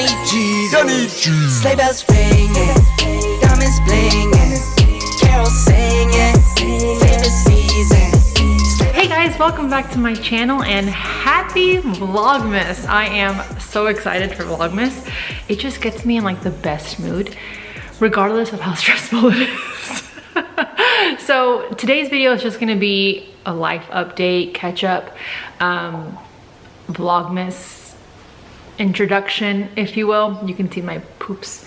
need Jesus. Sleigh bells ringing, diamonds blinging, carols singing, favorite season. Hey guys, welcome back to my channel and happy Vlogmas. I am so excited for Vlogmas. It just gets me in like the best mood, regardless of how stressful it is. So today's video is just gonna be a life update, catch up, Vlogmas introduction, if you will. You can see my poops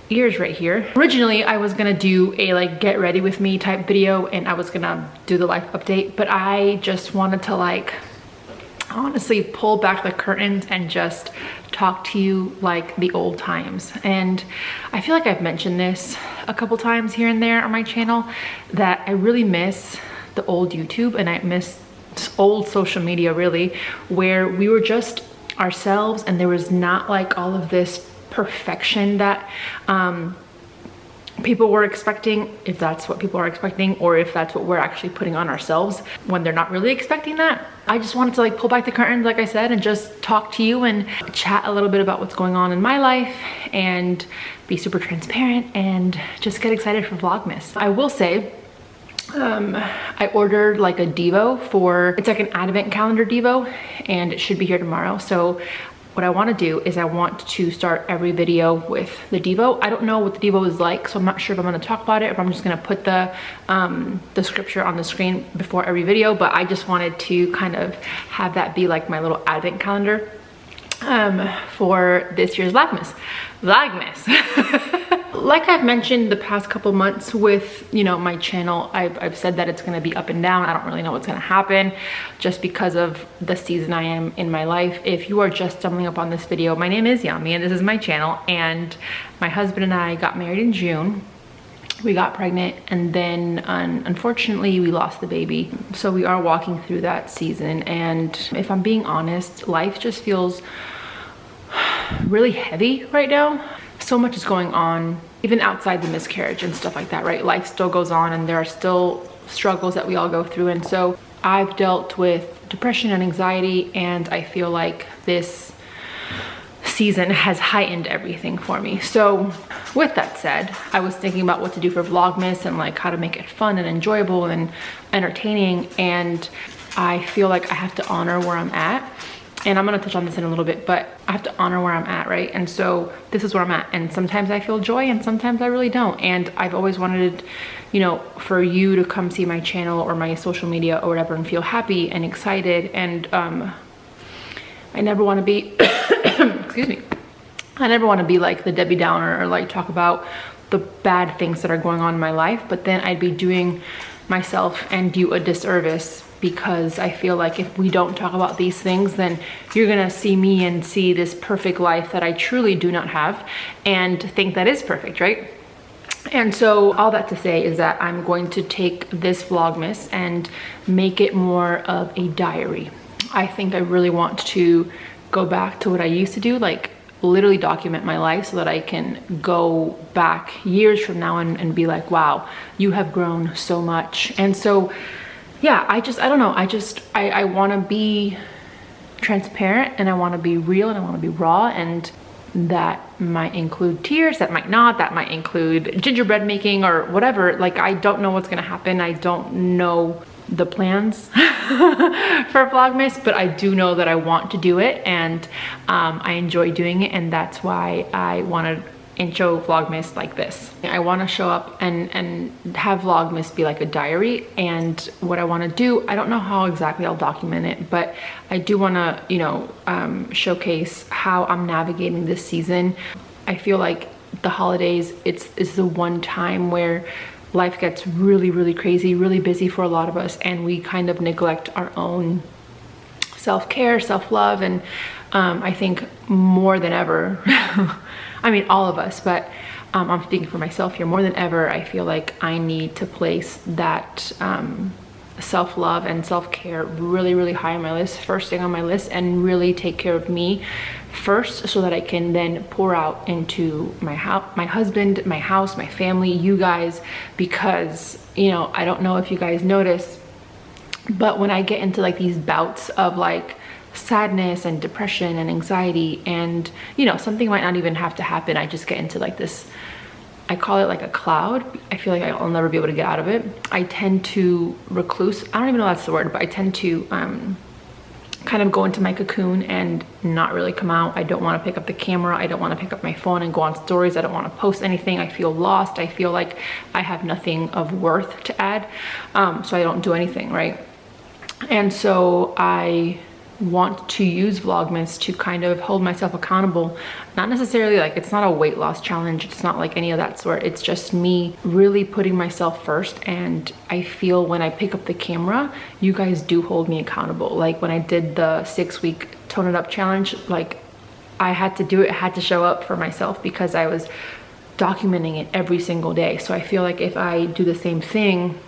ears right here. Originally, I was gonna do a like get ready with me type video and I was gonna do the life update, but I just wanted to like honestly pull back the curtains and just talk to you like the old times. And I feel like I've mentioned this a couple times here and there on my channel that I really miss the old YouTube and I miss old social media, really, where we were just ourselves and there was not like all of this perfection that people were expecting, if that's what people are expecting, or if that's what we're actually putting on ourselves when they're not really expecting that. I just wanted to like pull back the curtains, like I said, and just talk to you and chat a little bit about what's going on in my life and be super transparent and just get excited for Vlogmas. I will say, I ordered like a Devo for, it's like an advent calendar Devo, and it should be here tomorrow. So what I want to do is I want to start every video with the Devo. I don't know what the Devo is like, so I'm not sure if I'm going to talk about it, if I'm just going to put the scripture on the screen before every video, but I just wanted to kind of have that be like my little advent calendar for this year's Vlogmas. Like I've mentioned the past couple months with, you know, my channel, I've said that it's going to be up and down. I don't really know what's going to happen just because of the season I am in my life. If you are just stumbling up on this video, my name is Yami and this is my channel, and my husband and I got married in June. We got pregnant and then unfortunately we lost the baby. So we are walking through that season, and if I'm being honest, life just feels really heavy right now. So much is going on, even outside the miscarriage and stuff like that, right? Life still goes on and there are still struggles that we all go through. And so I've dealt with depression and anxiety, and I feel like this season has heightened everything for me. So with that said, I was thinking about what to do for Vlogmas and like how to make it fun and enjoyable and entertaining. And I feel like I have to honor where I'm at. And I'm gonna touch on this in a little bit, but I have to honor where I'm at, right? And so this is where I'm at. And sometimes I feel joy and sometimes I really don't. And I've always wanted, you know, for you to come see my channel or my social media or whatever and feel happy and excited. And I never wanna be, excuse me. I never wanna be like the Debbie Downer or like talk about the bad things that are going on in my life, but then I'd be doing myself and you a disservice, because I feel like if we don't talk about these things, then you're gonna see me and see this perfect life that I truly do not have and think that is perfect, right? And so all that to say is that I'm going to take this Vlogmas and make it more of a diary. I think I really want to go back to what I used to do, like literally document my life so that I can go back years from now and be like, wow, you have grown so much. And so yeah, I don't know. I want to be transparent and I want to be real and I want to be raw, and that might include tears, that might not, that might include gingerbread making or whatever. Like, I don't know what's going to happen. I don't know the plans for Vlogmas, but I do know that I want to do it, and I enjoy doing it, and that's why I wanted intro Vlogmas like this. I want to show up and have Vlogmas be like a diary. And what I want to do, I don't know how exactly I'll document it, but I do want to, you know, showcase how I'm navigating this season. I feel like the holidays, it's the one time where life gets really, really crazy, really busy for a lot of us, and we kind of neglect our own self-care, self-love, and I think more than ever, I mean, all of us, but I'm speaking for myself here, more than ever, I feel like I need to place that self-love and self-care really, really high on my list, first thing on my list, and really take care of me first so that I can then pour out into my husband, my house, my family, you guys, because, you know, I don't know if you guys notice, but when I get into like these bouts of like sadness and depression and anxiety, and you know, something might not even have to happen. I just get into like this, I call it like a cloud. I feel like I'll never be able to get out of it. I tend to recluse, I don't even know if that's the word, but I tend to kind of go into my cocoon and not really come out. I don't want to pick up the camera. I don't want to pick up my phone and go on stories. I don't want to post anything. I feel lost. I feel like I have nothing of worth to add. So I don't do anything, right? And so I want to use Vlogmas to kind of hold myself accountable. Not necessarily like, it's not a weight loss challenge. It's not like any of that sort. It's just me really putting myself first. And I feel when I pick up the camera, you guys do hold me accountable. Like when I did the 6-week Tone It Up challenge, like I had to do it, I had to show up for myself because I was documenting it every single day. So I feel like if I do the same thing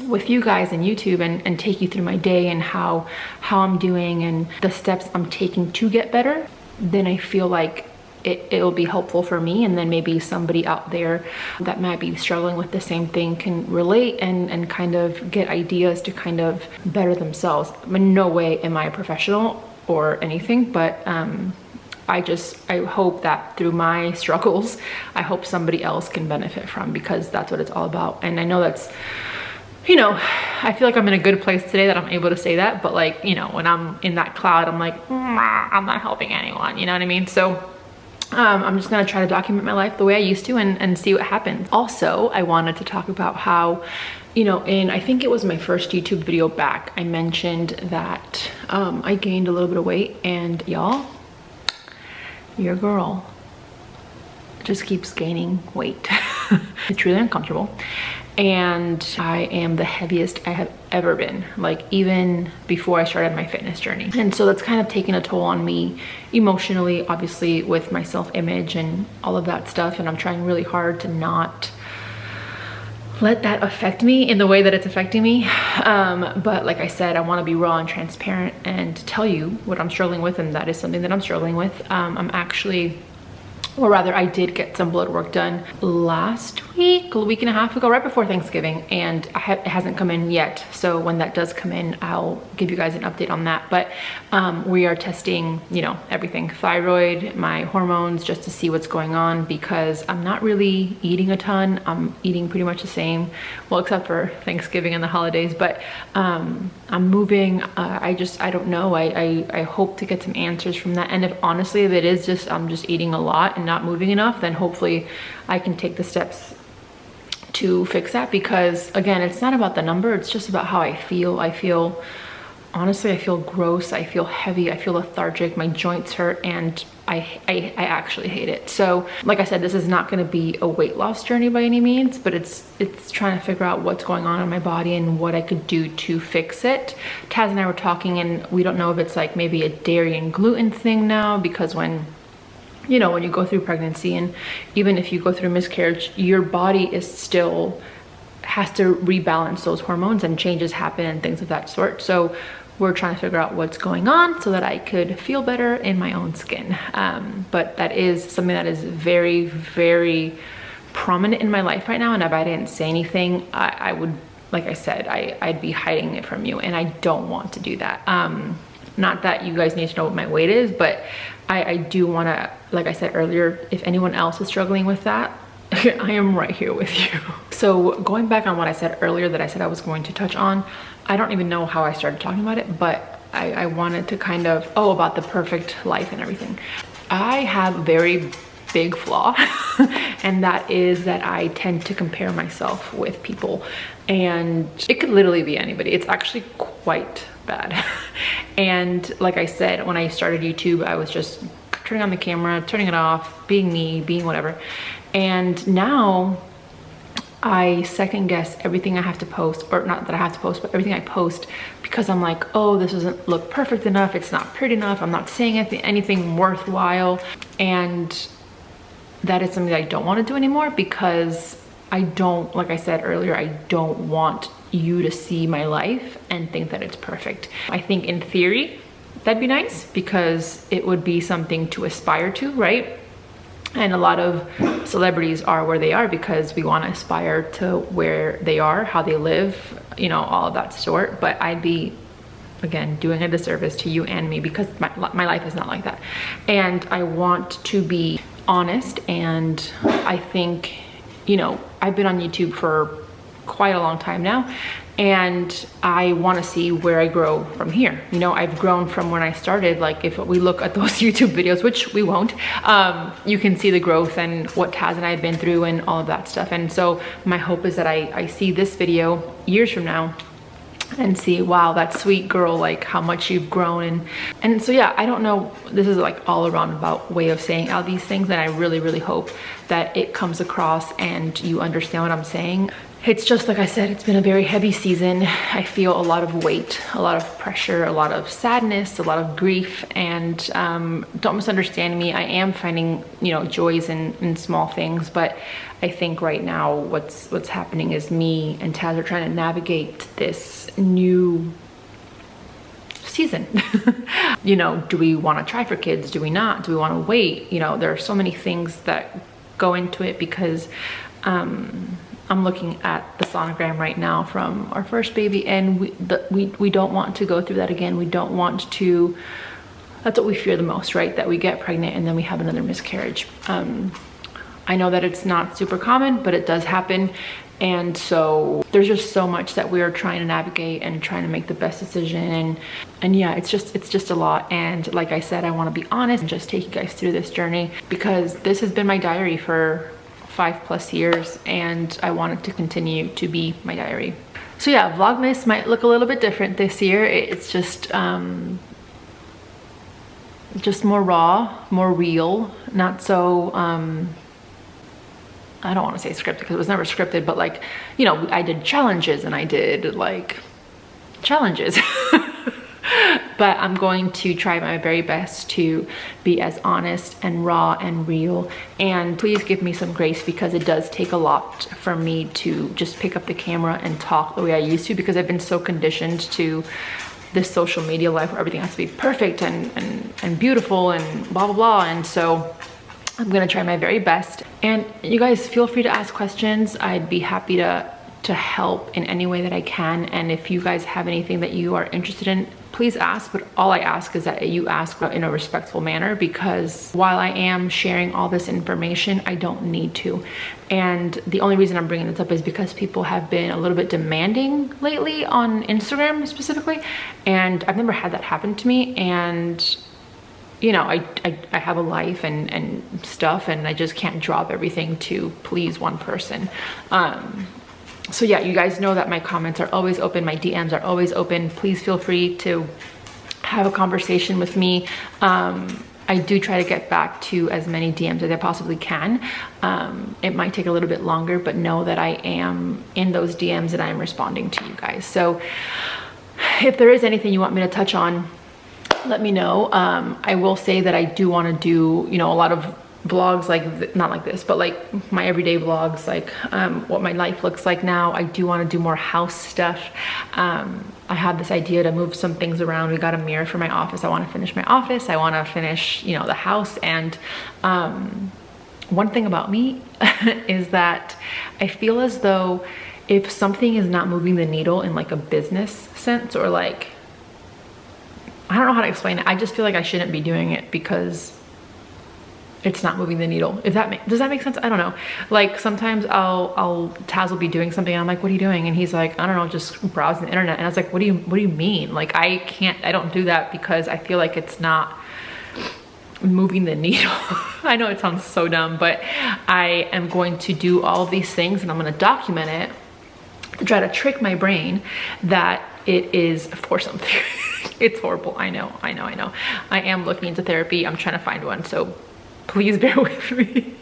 with you guys and YouTube and take you through my day and how I'm doing and the steps I'm taking to get better, then I feel like it'll be helpful for me, and then maybe somebody out there that might be struggling with the same thing can relate and kind of get ideas to kind of better themselves. In no way am I a professional or anything, but I hope that through my struggles, I hope somebody else can benefit from, because that's what it's all about. And I know that's, you know, I feel like I'm in a good place today that I'm able to say that, but like, you know, when I'm in that cloud, I'm like, I'm not helping anyone, you know what I mean? So I'm just gonna try to document my life the way I used to and see what happens. Also, I wanted to talk about how, you know, I think it was my first YouTube video back, I mentioned that I gained a little bit of weight, and y'all, your girl just keeps gaining weight. It's really uncomfortable. And I am the heaviest I have ever been, like even before I started my fitness journey. And so that's kind of taken a toll on me emotionally, obviously with my self-image and all of that stuff. And I'm trying really hard to not let that affect me in the way that it's affecting me. But like I said, I want to be raw and transparent and tell you what I'm struggling with. And that is something that I'm struggling with. I'm actually, or rather I did get some blood work done last week, a week and a half ago, right before Thanksgiving, and it hasn't come in yet. So when that does come in, I'll give you guys an update on that. But we are testing, you know, everything, thyroid, my hormones, just to see what's going on, because I'm not really eating a ton. I'm eating pretty much the same, well, except for Thanksgiving and the holidays, but I'm moving. I don't know. I hope to get some answers from that. And if honestly, if it is just, I'm just eating a lot and not moving enough, then hopefully I can take the steps to fix that. Because again, it's not about the number, it's just about how I feel. Honestly, I feel gross, I feel heavy, I feel lethargic, my joints hurt, and I actually hate it. So like I said, this is not going to be a weight loss journey by any means, but it's trying to figure out what's going on in my body and what I could do to fix it. Taz and I were talking, and we don't know if it's like maybe a dairy and gluten thing now, because when you know, when you go through pregnancy, and even if you go through miscarriage, your body is still has to rebalance those hormones, and changes happen and things of that sort. So we're trying to figure out what's going on so that I could feel better in my own skin. But that is something that is very, very prominent in my life right now. And if I didn't say anything, I would, like I said, I'd be hiding it from you, and I don't want to do that. Not that you guys need to know what my weight is, but I do want to, like I said earlier, if anyone else is struggling with that, I am right here with you. So going back on what I said earlier that I said I was going to touch on, I don't even know how I started talking about it, but I wanted to kind of, about the perfect life and everything. I have a very big flaw, and that is that I tend to compare myself with people, and it could literally be anybody. It's actually quite bad. And like I said, when I started YouTube, I was just turning on the camera, turning it off, being me, being whatever. And now I second guess everything I have to post, or not that I have to post, but everything I post, because I'm like, oh, this doesn't look perfect enough, it's not pretty enough, I'm not saying anything worthwhile. And that is something that I don't want to do anymore, because I don't, like I said earlier, I don't want you to see my life and think that it's perfect. I think in theory, that'd be nice, because it would be something to aspire to, right? And a lot of celebrities are where they are because we want to aspire to where they are, how they live, you know, all of that sort. But I'd be again, doing a disservice to you and me, because my life is not like that. And I want to be honest, and I think, you know, I've been on YouTube for quite a long time now, and I want to see where I grow from here. You know, I've grown from when I started. Like, if we look at those YouTube videos, which we won't, you can see the growth and what Taz and I have been through and all of that stuff. And so my hope is that I see this video years from now and see, wow, that sweet girl, like how much you've grown. And so yeah, I don't know, this is like all around about way of saying all these things, and I really hope that it comes across and you understand what I'm saying. It's just like I said, it's been a very heavy season. I feel a lot of weight, a lot of pressure, a lot of sadness, a lot of grief, and don't misunderstand me. I am finding, you know, joys in small things, but I think right now what's happening is me and Taz are trying to navigate this new season. You know, do we want to try for kids? Do we not? Do we want to wait? You know, there are so many things that go into it, because I'm looking at the sonogram right now from our first baby, and we don't want to go through that again. We don't want to, that's what we fear the most, right? That we get pregnant and then we have another miscarriage. I know that it's not super common, but it does happen. And so there's just so much that we are trying to navigate and trying to make the best decision. And yeah, it's just a lot. And like I said, I want to be honest and just take you guys through this journey, because this has been my diary for 5+ years, and I want it to continue to be my diary. So yeah, Vlogmas might look a little bit different this year. It's just more raw, more real, not so I don't want to say scripted, because it was never scripted, but like, you know, I did challenges and I did like challenges. But I'm going to try my very best to be as honest and raw and real. And please give me some grace, because it does take a lot for me to just pick up the camera and talk the way I used to, because I've been so conditioned to this social media life where everything has to be perfect and beautiful and blah, blah, blah. And so I'm gonna try my very best. And you guys feel free to ask questions. I'd be happy to help in any way that I can. And if you guys have anything that you are interested in, please ask. But all I ask is that you ask in a respectful manner, because while I am sharing all this information, I don't need to. And the only reason I'm bringing this up is because people have been a little bit demanding lately on Instagram specifically, and I've never had that happen to me. And you know, I have a life and stuff, and I just can't drop everything to please one person. So yeah, you guys know that my comments are always open, my DMs are always open. Please feel free to have a conversation with me. I do try to get back to as many DMs as I possibly can. It might take a little bit longer, but know that I am in those DMs and I am responding to you guys. So if there is anything you want me to touch on, let me know. I will say that I do want to do, you know, a lot of vlogs like not like this, but like my everyday vlogs, like what my life looks like now. I do want to do more house stuff. I have this idea to move some things around. We got a mirror for my office. I want to finish my office. I want to finish, you know, the house. And one thing about me is that I feel as though if something is not moving the needle in like a business sense, or like, I don't know how to explain it. I just feel like I shouldn't be doing it because it's not moving the needle. Does that make sense? I don't know. Like sometimes Taz will be doing something and I'm like, what are you doing? And he's like, I don't know, just browsing the internet. And I was like, what do you mean? Like I don't do that because I feel like it's not moving the needle. I know it sounds so dumb, but I am going to do all of these things and I'm going to document it to try to trick my brain that it is for something. It's horrible. I know. I am looking into therapy. I'm trying to find one. So please bear with me.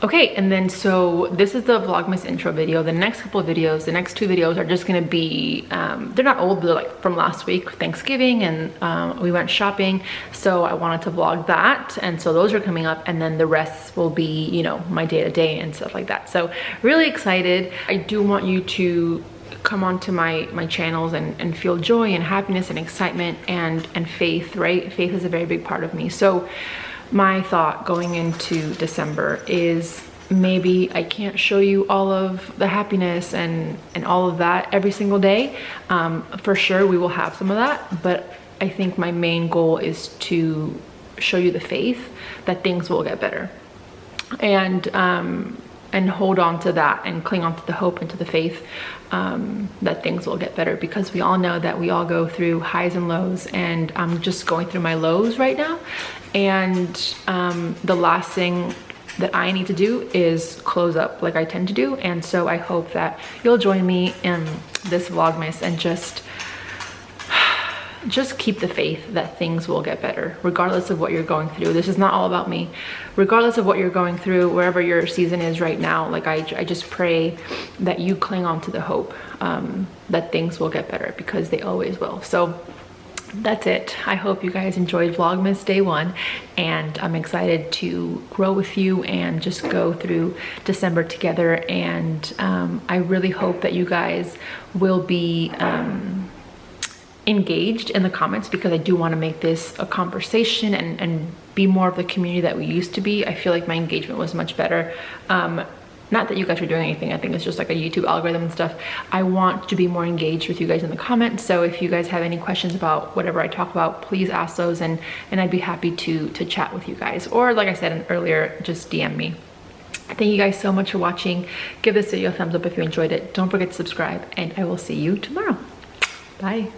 Okay, and then so this is the Vlogmas intro video. The next couple of videos, the next 2 videos are just gonna be, they're not old, but they're like from last week, Thanksgiving, and we went shopping. So I wanted to vlog that. And so those are coming up, and then the rest will be, you know, my day-to-day and stuff like that. So really excited. I do want you to come onto my channels and feel joy and happiness and excitement and faith, right? Faith is a very big part of me. So my thought going into December is maybe I can't show you all of the happiness and all of that every single day. For sure we will have some of that, but I think my main goal is to show you the faith that things will get better, and hold on to that and cling on to the hope and to the faith that things will get better, because we all know that we all go through highs and lows, and I'm just going through my lows right now, and the last thing that I need to do is close up like I tend to do. And so I hope that you'll join me in this Vlogmas and just keep the faith that things will get better regardless of what you're going through. This is not all about me. Regardless of what you're going through, wherever your season is right now, like I just pray that you cling on to the hope that things will get better, because they always will. So that's it. I hope you guys enjoyed Vlogmas day 1, and I'm excited to grow with you and just go through December together. And I really hope that you guys will be engaged in the comments, because I do want to make this a conversation and be more of the community that we used to be. I feel like my engagement was much better. Not that you guys are doing anything, I think it's just like a YouTube algorithm and stuff. I want to be more engaged with you guys in the comments. So if you guys have any questions about whatever I talk about, please ask those, and I'd be happy to chat with you guys. Or like I said earlier, just DM me. Thank you guys so much for watching. Give this video a thumbs up if you enjoyed it. Don't forget to subscribe, and I will see you tomorrow. Bye.